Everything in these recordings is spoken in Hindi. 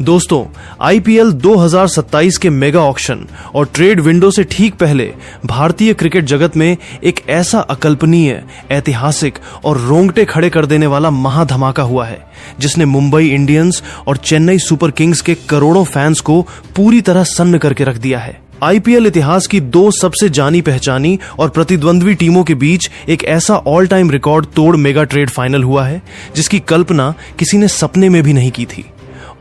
दोस्तों, आईपीएल 2027 के मेगा ऑक्शन और ट्रेड विंडो से ठीक पहले भारतीय क्रिकेट जगत में एक ऐसा अकल्पनीय, ऐतिहासिक और रोंगटे खड़े कर देने वाला महाधमाका हुआ है जिसने मुंबई इंडियंस और चेन्नई सुपर किंग्स के करोड़ों फैंस को पूरी तरह सन्न करके रख दिया है। आईपीएल इतिहास की दो सबसे जानी पहचानी और प्रतिद्वंद्वी टीमों के बीच एक ऐसा ऑल टाइम रिकॉर्ड तोड़ मेगा ट्रेड फाइनल हुआ है जिसकी कल्पना किसी ने सपने में भी नहीं की थी।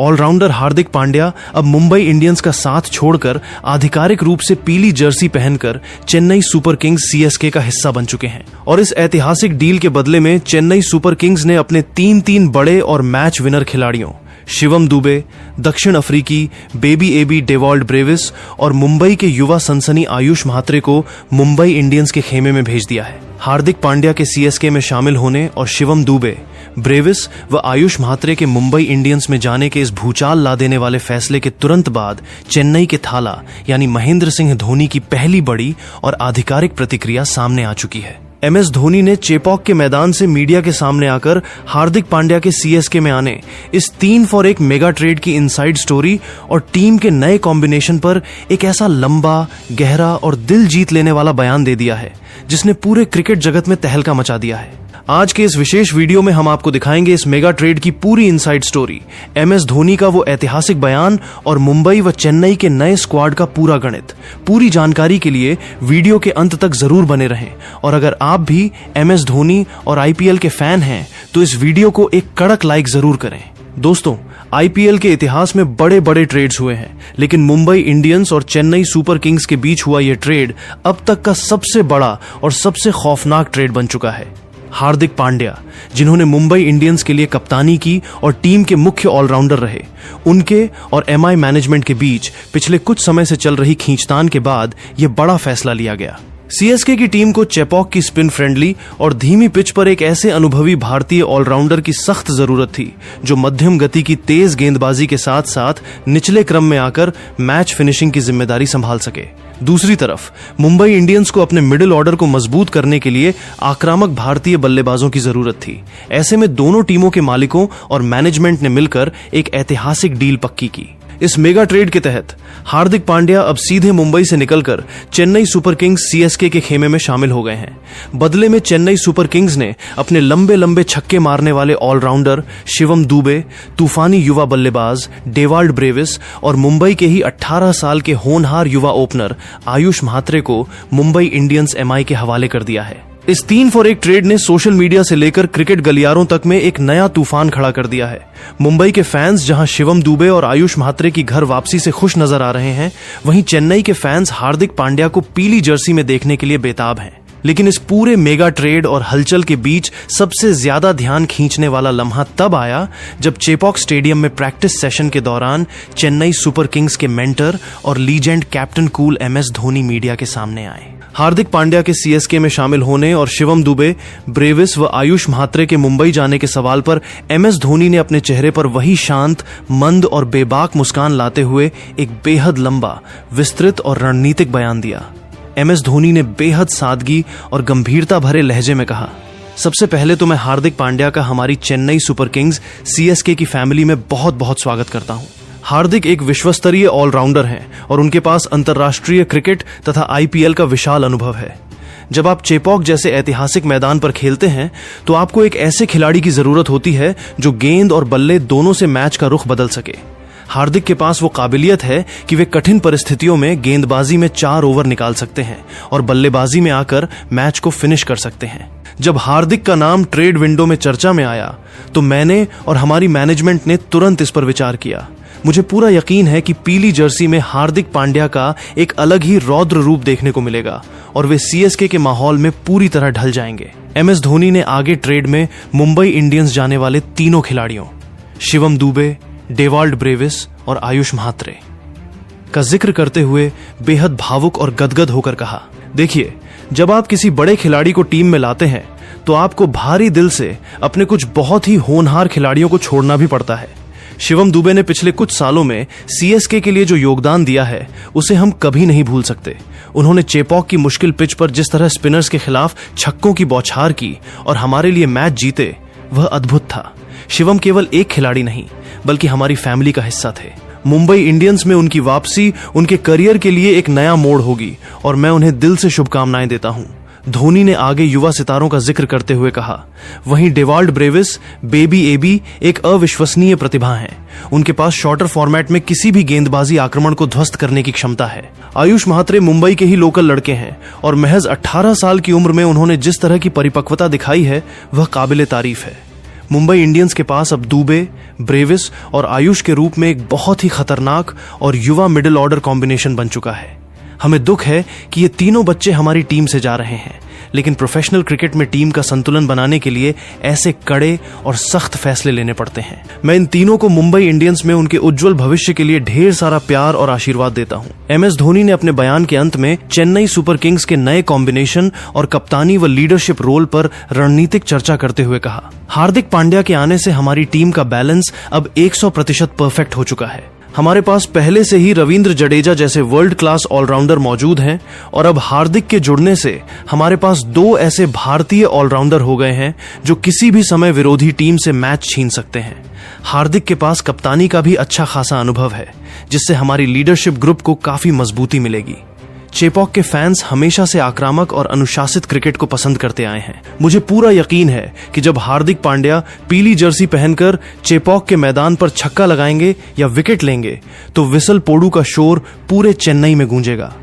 ऑलराउंडर हार्दिक पांड्या अब मुंबई इंडियंस का साथ छोड़कर आधिकारिक रूप से पीली जर्सी पहनकर चेन्नई सुपर किंग्स सीएसके का हिस्सा बन चुके हैं और इस ऐतिहासिक डील के बदले में चेन्नई सुपर किंग्स ने अपने तीन बड़े और मैच विनर खिलाड़ियों शिवम दुबे, दक्षिण अफ्रीकी बेबी एबी डेवॉल्ड ब्रेविस और मुंबई के युवा सनसनी आयुष म्हात्रे को मुंबई इंडियंस के खेमे में भेज दिया है। हार्दिक पांड्या के सीएसके में शामिल होने और शिवम दुबे, ब्रेविस व आयुष म्हात्रे के मुंबई इंडियंस में जाने के इस भूचाल ला देने वाले फैसले के तुरंत बाद चेन्नई के थाला यानी महेंद्र सिंह धोनी की पहली बड़ी और आधिकारिक प्रतिक्रिया सामने आ चुकी है। एमएस धोनी ने चेपॉक के मैदान से मीडिया के सामने आकर हार्दिक पांड्या के सीएसके में आने, इस 3 फॉर 1 मेगा ट्रेड की इनसाइड स्टोरी और टीम के नए कॉम्बिनेशन पर एक ऐसा लंबा, गहरा और दिल जीत लेने वाला बयान दे दिया है जिसने पूरे क्रिकेट जगत में तहलका मचा दिया है। आज के इस विशेष वीडियो में हम आपको दिखाएंगे इस मेगा ट्रेड की पूरी इनसाइड स्टोरी, एमएस धोनी का वो ऐतिहासिक बयान और मुंबई व चेन्नई के नए स्क्वाड का पूरा गणित। पूरी जानकारी के लिए वीडियो के अंत तक जरूर बने रहें और अगर आप भी एमएस धोनी और आईपीएल के फैन हैं तो इस वीडियो को एक कड़क लाइक जरूर करें। दोस्तों, आईपीएल के इतिहास में बड़े बड़े ट्रेड्स हुए हैं, लेकिन मुंबई इंडियंस और चेन्नई सुपर किंग्स के बीच हुआ यह ट्रेड अब तक का सबसे बड़ा और सबसे खौफनाक ट्रेड बन चुका है। हार्दिक पांड्या, जिन्होंने मुंबई इंडियंस के लिए कप्तानी की और टीम के मुख्य ऑलराउंडर रहे, उनके और एमआई मैनेजमेंट के बीच पिछले कुछ समय से चल रही खींचतान के बाद यह बड़ा फैसला लिया गया। सीएसके की टीम को चेपॉक की स्पिन फ्रेंडली और धीमी पिच पर एक ऐसे अनुभवी भारतीय ऑलराउंडर की सख्त जरूरत थी जो मध्यम गति की तेज गेंदबाजी के साथ साथ निचले क्रम में आकर मैच फिनिशिंग की जिम्मेदारी संभाल सके। दूसरी तरफ मुंबई इंडियंस को अपने मिडिल ऑर्डर को मजबूत करने के लिए आक्रामक भारतीय बल्लेबाजों की जरूरत थी। ऐसे में दोनों टीमों के मालिकों और मैनेजमेंट ने मिलकर एक ऐतिहासिक डील पक्की की। इस मेगा ट्रेड के तहत हार्दिक पांड्या अब सीधे मुंबई से निकलकर चेन्नई सुपर किंग्स सीएसके के खेमे में शामिल हो गए हैं। बदले में चेन्नई सुपर किंग्स ने अपने लंबे लंबे छक्के मारने वाले ऑलराउंडर शिवम दुबे, तूफानी युवा बल्लेबाज डेवॉल्ड ब्रेविस और मुंबई के ही 18 साल के होनहार युवा ओपनर आयुष म्हात्रे को मुंबई इंडियंस एमआई के हवाले कर दिया है। इस 3 फॉर 1 ट्रेड ने सोशल मीडिया से लेकर क्रिकेट गलियारों तक में एक नया तूफान खड़ा कर दिया है। मुंबई के फैंस जहां शिवम दुबे और आयुष म्हात्रे की घर वापसी से खुश नजर आ रहे हैं, वहीं चेन्नई के फैंस हार्दिक पांड्या को पीली जर्सी में देखने के लिए बेताब हैं। लेकिन इस पूरे मेगा ट्रेड और हलचल के बीच सबसे ज्यादा ध्यान खींचने वाला लम्हा तब आया जब चेपॉक स्टेडियम में प्रैक्टिस सेशन के दौरान चेन्नई सुपर किंग्स के मेंटर और legend captain cool MS Dhoni media के सामने आए। हार्दिक पांड्या के सीएसके में शामिल होने और शिवम दुबे, ब्रेविस व आयुष म्हात्रे के मुंबई जाने के सवाल पर एमएस धोनी ने अपने चेहरे पर वही शांत, मंद और बेबाक मुस्कान लाते हुए एक बेहद लंबा, विस्तृत और रणनीतिक बयान दिया। एमएस धोनी ने बेहद सादगी और गंभीरता भरे लहजे में कहा, सबसे पहले तो मैं हार्दिक पांड्या का हमारी चेन्नई सुपर किंग्स सीएसके की फैमिली में बहुत बहुत स्वागत करता हूं। हार्दिक एक विश्वस्तरीय ऑलराउंडर हैं और उनके पास अंतर्राष्ट्रीय क्रिकेट तथा आईपीएल का विशाल अनुभव है। जब आप चेपॉक जैसे ऐतिहासिक मैदान पर खेलते हैं तो आपको एक ऐसे खिलाड़ी की जरूरत होती है जो गेंद और बल्ले दोनों से मैच का रुख बदल सके। हार्दिक के पास वो काबिलियत है कि वे कठिन परिस्थितियों में गेंदबाजी में 4 ओवर निकाल सकते हैं और बल्लेबाजी में आकर मैच को फिनिश कर सकते हैं। जब हार्दिक का नाम ट्रेड विंडो में चर्चा में आया तो मैंने और हमारी मैनेजमेंट ने तुरंत इस पर विचार किया। मुझे पूरा यकीन है कि पीली जर्सी में हार्दिक पांड्या का एक अलग ही रौद्र रूप देखने को मिलेगा और वे सीएसके के माहौल में पूरी तरह ढल जाएंगे। एमएस धोनी ने आगे ट्रेड में मुंबई इंडियंस जाने वाले तीनों खिलाड़ियों शिवम दुबे, डेवॉल्ड ब्रेविस और आयुष म्हात्रे का जिक्र करते हुए बेहद भावुक और गदगद होकर कहा, देखिए, जब आप किसी बड़े खिलाड़ी को टीम में लाते हैं तो आपको भारी दिल से अपने कुछ बहुत ही होनहार खिलाड़ियों को छोड़ना भी पड़ता है। शिवम दुबे ने पिछले कुछ सालों में सीएसके के लिए जो योगदान दिया है उसे हम कभी नहीं भूल सकते। उन्होंने चेपॉक की मुश्किल पिच पर जिस तरह स्पिनर्स के खिलाफ छक्कों की बौछार की और हमारे लिए मैच जीते, वह अद्भुत था। शिवम केवल एक खिलाड़ी नहीं बल्कि हमारी फैमिली का हिस्सा थे। मुंबई इंडियंस में उनकी वापसी उनके करियर के लिए एक नया मोड़ होगी और मैं उन्हें दिल से शुभकामनाएं देता हूं। धोनी ने आगे युवा सितारों का जिक्र करते हुए कहा, वहीं डेवाल्ड ब्रेविस, बेबी एबी एक अविश्वसनीय प्रतिभा हैं। उनके पास शॉर्टर फॉर्मेट में किसी भी गेंदबाजी आक्रमण को ध्वस्त करने की क्षमता है। आयुष म्हात्रे मुंबई के ही लोकल लड़के हैं और महज 18 साल की उम्र में उन्होंने जिस तरह की परिपक्वता दिखाई है वह काबिले तारीफ है। मुंबई इंडियंस के पास अब दुबे, ब्रेविस और आयुष के रूप में एक बहुत ही खतरनाक और युवा मिडिल ऑर्डर कॉम्बिनेशन बन चुका है। हमें दुख है कि ये तीनों बच्चे हमारी टीम से जा रहे हैं, लेकिन प्रोफेशनल क्रिकेट में टीम का संतुलन बनाने के लिए ऐसे कड़े और सख्त फैसले लेने पड़ते हैं। मैं इन तीनों को मुंबई इंडियंस में उनके उज्जवल भविष्य के लिए ढेर सारा प्यार और आशीर्वाद देता हूं। MS धोनी ने अपने बयान के अंत में चेन्नई सुपर किंग्स के नए कॉम्बिनेशन और कप्तानी व लीडरशिप रोल पर रणनीतिक चर्चा करते हुए कहा, हार्दिक पांड्या के आने से हमारी टीम का बैलेंस अब 100% परफेक्ट हो चुका है। हमारे पास पहले से ही रविंद्र जडेजा जैसे वर्ल्ड क्लास ऑलराउंडर मौजूद हैं और अब हार्दिक के जुड़ने से हमारे पास 2 ऐसे भारतीय ऑलराउंडर हो गए हैं जो किसी भी समय विरोधी टीम से मैच छीन सकते हैं। हार्दिक के पास कप्तानी का भी अच्छा खासा अनुभव है, जिससे हमारी लीडरशिप ग्रुप को काफी मजबूती मिलेगी। चेपॉक के फैंस हमेशा से आक्रामक और अनुशासित क्रिकेट को पसंद करते आए हैं। मुझे पूरा यकीन है कि जब हार्दिक पांड्या पीली जर्सी पहनकर चेपॉक के मैदान पर छक्का लगाएंगे या विकेट लेंगे तो विसल पोडू का शोर पूरे चेन्नई में गूंजेगा।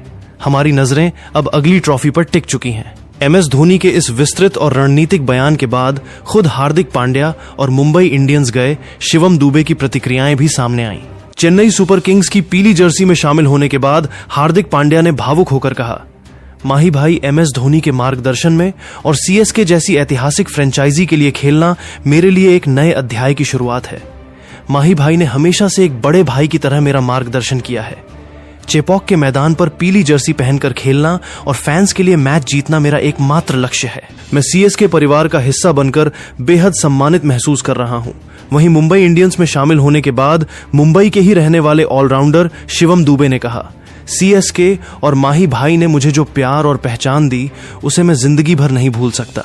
हमारी नजरें अब अगली ट्रॉफी पर टिक चुकी हैं। MS धोनी के इस विस्तृत और रणनीतिक बयान के बाद खुद हार्दिक पांड्या और मुंबई इंडियंस गए शिवम दुबे की प्रतिक्रियाएं भी सामने आईं। चेन्नई सुपर किंग्स की पीली जर्सी में शामिल होने के बाद हार्दिक पांड्या ने भावुक होकर कहा, माही भाई, MS धोनी के मार्गदर्शन में और CSK जैसी ऐतिहासिक फ्रेंचाइजी के लिए खेलना मेरे लिए एक नए अध्याय की शुरुआत है। माही भाई ने हमेशा से एक बड़े भाई की तरह मेरा मार्गदर्शन किया है। चेपॉक के मैदान पर पीली जर्सी पहनकर खेलना और फैंस के लिए मैच जीतना मेरा एकमात्र लक्ष्य है। मैं CSK परिवार का हिस्सा बनकर बेहद सम्मानित महसूस कर रहा हूं। वहीं मुंबई इंडियंस में शामिल होने के बाद मुंबई के ही रहने वाले ऑलराउंडर शिवम दुबे ने कहा, CSK और माही भाई ने मुझे जो प्यार और पहचान दी उसे मैं जिंदगी भर नहीं भूल सकता,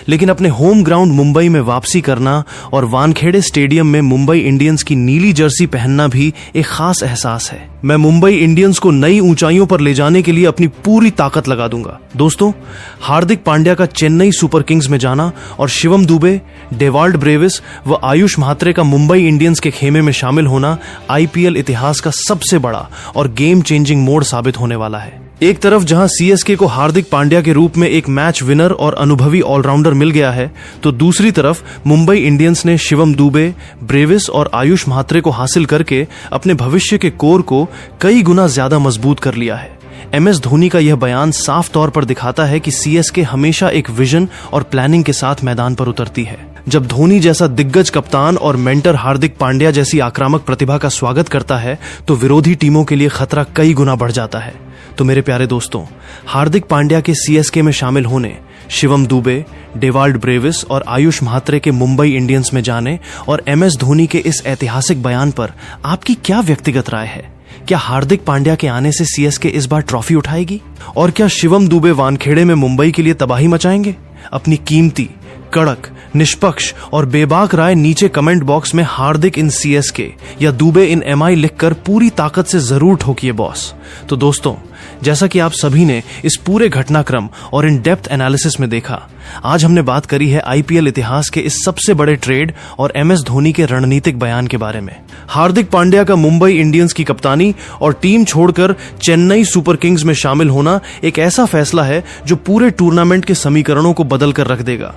लेकिन अपने होम ग्राउंड मुंबई में वापसी करना और वानखेड़े स्टेडियम में मुंबई इंडियंस की नीली जर्सी पहनना भी एक खास एहसास है। मैं मुंबई इंडियंस को नई ऊंचाइयों पर ले जाने के लिए अपनी पूरी ताकत लगा दूंगा। दोस्तों, हार्दिक पांड्या का चेन्नई सुपर किंग्स में जाना और शिवम दुबे, डेवाल्ड ब्रेविस व आयुष म्हात्रे का मुंबई इंडियंस के खेमे में शामिल होना IPL इतिहास का सबसे बड़ा और गेम चेंजिंग मोड़ साबित होने वाला है। एक तरफ जहां CSK को हार्दिक पांड्या के रूप में एक मैच विनर और अनुभवी ऑलराउंडर मिल गया है, तो दूसरी तरफ मुंबई इंडियंस ने शिवम दुबे, ब्रेविस और आयुष म्हात्रे को हासिल करके अपने भविष्य के कोर को कई गुना ज्यादा मजबूत कर लिया है। MS धोनी का यह बयान साफ तौर पर दिखाता है कि CSK हमेशा एक विजन और प्लानिंग के साथ मैदान पर उतरती है। जब धोनी जैसा दिग्गज कप्तान और मेंटर हार्दिक पांड्या जैसी आक्रामक प्रतिभा का स्वागत करता है तो विरोधी टीमों के लिए खतरा कई गुना बढ़ जाता है। तो मेरे प्यारे दोस्तों, हार्दिक पांड्या के CSK में शामिल होने, शिवम दुबे, डेवाल्ड ब्रेविस और आयुष म्हात्रे के मुंबई इंडियंस में जाने और MS धोनी के इस ऐतिहासिक बयान पर आपकी क्या व्यक्तिगत राय है? क्या हार्दिक पांड्या के आने से CSK इस बार ट्रॉफी उठाएगी? और क्या शिवम दुबे वानखेड़े में मुंबई के लिए तबाही मचाएंगे? अपनी कीमती, कड़क, निष्पक्ष और बेबाक राय नीचे कमेंट बॉक्स में हार्दिक इन CSK या दुबे इन MI लिखकर पूरी ताकत से जरूर ठोकिए बॉस। तो दोस्तों, जैसा कि आप सभी ने इस पूरे घटनाक्रम और इन डेप्थ एनालिसिस में देखा, आज हमने बात करी है IPL इतिहास के इस सबसे बड़े ट्रेड और MS धोनी के रणनीतिक बयान के बारे में। हार्दिक पांड्या का मुंबई इंडियंस की कप्तानी और टीम छोड़कर चेन्नई सुपर किंग्स में शामिल होना एक ऐसा फैसला है जो पूरे टूर्नामेंट के समीकरणों को बदल कर रख देगा।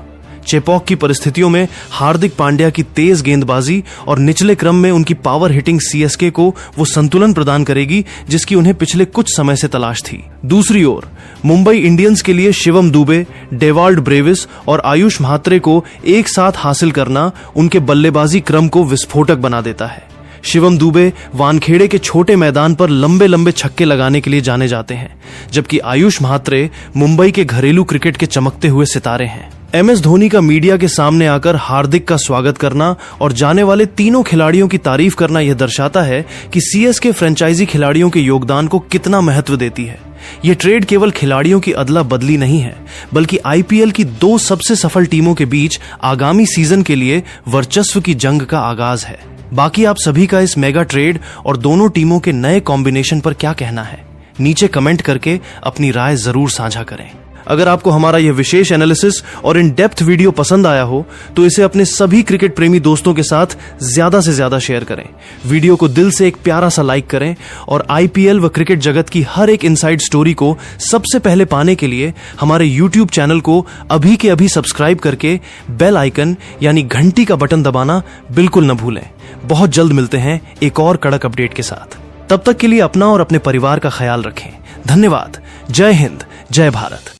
चेपॉक की परिस्थितियों में हार्दिक पांड्या की तेज गेंदबाजी और निचले क्रम में उनकी पावर हिटिंग CSK को वो संतुलन प्रदान करेगी जिसकी उन्हें पिछले कुछ समय से तलाश थी। दूसरी ओर मुंबई इंडियंस के लिए शिवम दुबे, डेवाल्ड ब्रेविस और आयुष म्हात्रे को एक साथ हासिल करना उनके बल्लेबाजी क्रम को विस्फोटक बना देता है। शिवम दुबे वानखेड़े के छोटे मैदान पर लंबे लंबे छक्के लगाने के लिए जाने जाते हैं, जबकि आयुष म्हात्रे मुंबई के घरेलू क्रिकेट के चमकते हुए सितारे हैं। MS धोनी का मीडिया के सामने आकर हार्दिक का स्वागत करना और जाने वाले तीनों खिलाड़ियों की तारीफ करना यह दर्शाता है कि CSK फ्रेंचाइजी खिलाड़ियों के योगदान को कितना महत्व देती है। ये ट्रेड केवल खिलाड़ियों की अदला बदली नहीं है, बल्कि आईपीएल की 2 सबसे सफल टीमों के बीच आगामी सीजन के लिए वर्चस्व की जंग का आगाज है। बाकी आप सभी का इस मेगा ट्रेड और दोनों टीमों के नए कॉम्बिनेशन पर क्या कहना है, नीचे कमेंट करके अपनी राय जरूर साझा करें। अगर आपको हमारा यह विशेष एनालिसिस और इन डेप्थ वीडियो पसंद आया हो तो इसे अपने सभी क्रिकेट प्रेमी दोस्तों के साथ ज्यादा से ज्यादा शेयर करें। वीडियो को दिल से एक प्यारा सा लाइक करें और आईपीएल व क्रिकेट जगत की हर एक इनसाइड स्टोरी को सबसे पहले पाने के लिए हमारे यूट्यूब चैनल को अभी के अभी सब्सक्राइब करके बेल आइकन यानी घंटी का बटन दबाना बिल्कुल न भूलें। बहुत जल्द मिलते हैं एक और कड़क अपडेट के साथ। तब तक के लिए अपना और अपने परिवार का ख्याल रखें। धन्यवाद। जय हिंद, जय भारत।